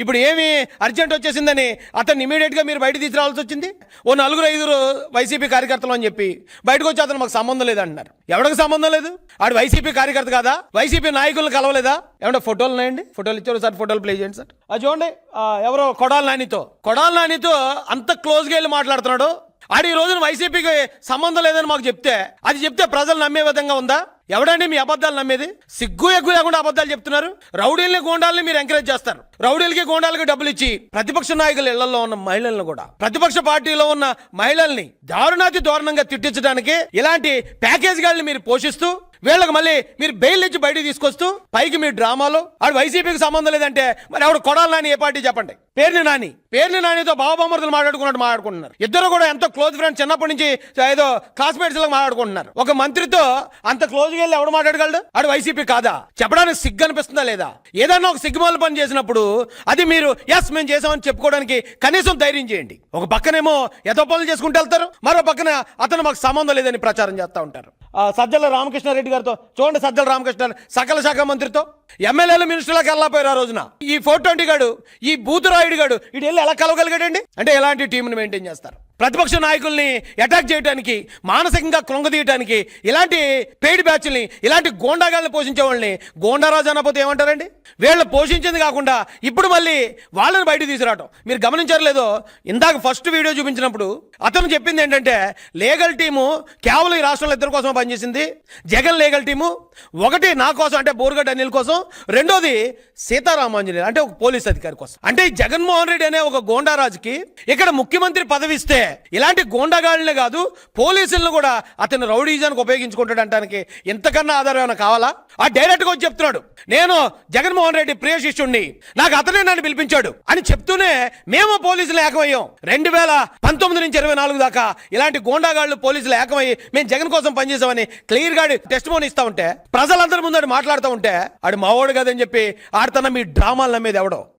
ఇప్పుడు ఏమి అర్జెంట్ వచ్చేసిందని అతన్ని ఇమీడియట్గా మీరు బయట తీసుకురావాల్సి వచ్చింది? ఓ 4-5 వైసీపీ కార్యకర్తలు అని చెప్పి బయటకు వచ్చి అతను మాకు సంబంధం లేదంటున్నారు. ఎవరికి సంబంధం లేదు? ఆడు వైసీపీ కార్యకర్త కాదా? వైసీపీ నాయకులను కలవలేదా? ఏమంటే ఫోటోలు ఉన్నాయండి, ఫోటోలు ఇచ్చారు సార్, ఫోటోలు ప్లే చేయండి సార్. అది చూడండి, ఎవరో కొడాలి నానితో అంత క్లోజ్గా వెళ్ళి మాట్లాడుతున్నాడు. ఆడు ఈ రోజున వైసీపీకి సంబంధం లేదని మాకు చెప్తే ప్రజలు నమ్మే విధంగా ఉందా? ఎవడండి మీ అబద్ధాలు నమ్మేది? సిగ్గు ఎగ్గు లేకుండా అబద్ధాలు చెప్తున్నారు. రౌడీల్ని గోండాల్ని మీరు ఎంకరేజ్ చేస్తారు. రౌడీలకి గోండాలకి డబ్బులు ఇచ్చి ప్రతిపక్ష నాయకుల ఇళ్లలో ఉన్న మహిళలను కూడా, ప్రతిపక్ష పార్టీలో ఉన్న మహిళల్ని దారుణాతి దారుణంగా తిట్టించడానికి ఇలాంటి ప్యాకేజ్ గాళ్ళని మీరు పోషిస్తూ వీళ్ళకి మళ్ళీ మీరు బెయిల్ ఇచ్చి బయటికి తీసుకొస్తూ పైకి మీ డ్రామాలో ఆడు వైసీపీకి సంబంధం లేదంటే మరి ఆవిడ కొడాలి నాని ఏ పార్టీ చెప్పండి? పేర్ని నానితో బాబామరుదులు మాట్లాడుకుంటున్నారు. ఇద్దరు కూడా ఎంతో క్లోజ్ ఫ్రెండ్స్, చిన్నప్పటి నుంచి ఏదో క్లాస్మేట్స్ లాగా మాట్లాడుకుంటున్నారు. ఒక మంత్రితో అంత క్లోజ్గా వెళ్ళి ఎవడు మాట్లాడగలడు? ఆడు వైసీపీ కాదా? చెప్పడానికి సిగ్గు అనిపిస్తుందా లేదా? ఏదన్నా ఒక సిగ్గుమాల పని చేసినప్పుడు అది మీరు ఎస్ మేము చేసామని చెప్పుకోవడానికి కనీసం ధైర్యం చేయండి. ఒక పక్కనేమో ఎదో పనులు చేసుకుంటూ వెళ్తారు, మరో పక్కన అతను మాకు సంబంధం లేదని ప్రచారం చేస్తూ ఉంటారు. సజ్జల రామకృష్ణారెడ్డి గారితో చూడండి, సజ్జల రామకృష్ణ సకల శాఖ మంత్రితో ఎమ్మెల్యేలు మినిస్టర్లకు వెళ్ళకపోయారు ఆ రోజున. ఈ 420 గాడు, ఈ బూతురాయుడు గాడు ఇటు వెళ్ళి ఎలా కలవగలిగాడండి? అంటే ఎలాంటి టీంని మెయింటైన్ చేస్తారు? ప్రతిపక్ష నాయకుల్ని అటాక్ చేయడానికి, మానసికంగా కృంగదీయడానికి ఇలాంటి పెయిడ్ బ్యాచ్ల్ని, ఇలాంటి గోండాగాళ్ళని పోషించే వాళ్ళని గోండారాజు అనకపోతే ఏమంటారండి? వీళ్ళు పోషించింది కాకుండా ఇప్పుడు మళ్ళీ వాళ్ళని బయట తీసుకురావటం మీరు గమనించారు లేదో? ఇందాక ఫస్ట్ వీడియో చూపించినప్పుడు అతను చెప్పింది ఏంటంటే లీగల్ టీము కేవలం ఈ రాష్ట్రంలో ఇద్దరి కోసం పనిచేసింది. జగన్ లీగల్ టీము ఒకటి నా కోసం, అంటే బోరుగడ్డ అనిల్ కోసం, రెండోది సీతారామాంజనేయులు అంటే ఒక పోలీస్ అధికారి కోసం. అంటే ఈ జగన్మోహన్ రెడ్డి అనే ఒక గోండారాజుకి ఇక్కడ ముఖ్యమంత్రి పదవి ఇస్తే ఇలాంటి గోండాగాళ్ళనే కాదు పోలీసులను కూడా అతను రౌడీజానికి ఉపయోగించుకుంటాడు అంటానికి ఇంతకన్నా ఆధారం ఏమైనా కావాలా? ఆ డైరెక్ట్గా వచ్చి చెప్తున్నాడు, నేను జగన్మోహన్ రెడ్డి ప్రియ శిష్యుణ్ణి, నాకు అతనే నన్ను పిలిపించాడు అని చెప్తూనే మేము పోలీసులు ఏకమయ్యాం. 2019 నుంచి 24 దాకా ఇలాంటి గోండాగాళ్ళు పోలీసులు ఏకమయ్యి మేము జగన్ కోసం పనిచేసామని క్లియర్ గా టెస్ట్ మోన్ ఇస్తా ఉంటే, ప్రజలందరి ముందు మాట్లాడుతూ ఉంటే ఆడు మావోడు కదని చెప్పి ఆడుతున్న మీ డ్రామాలు నమ్మేది ఎవడో?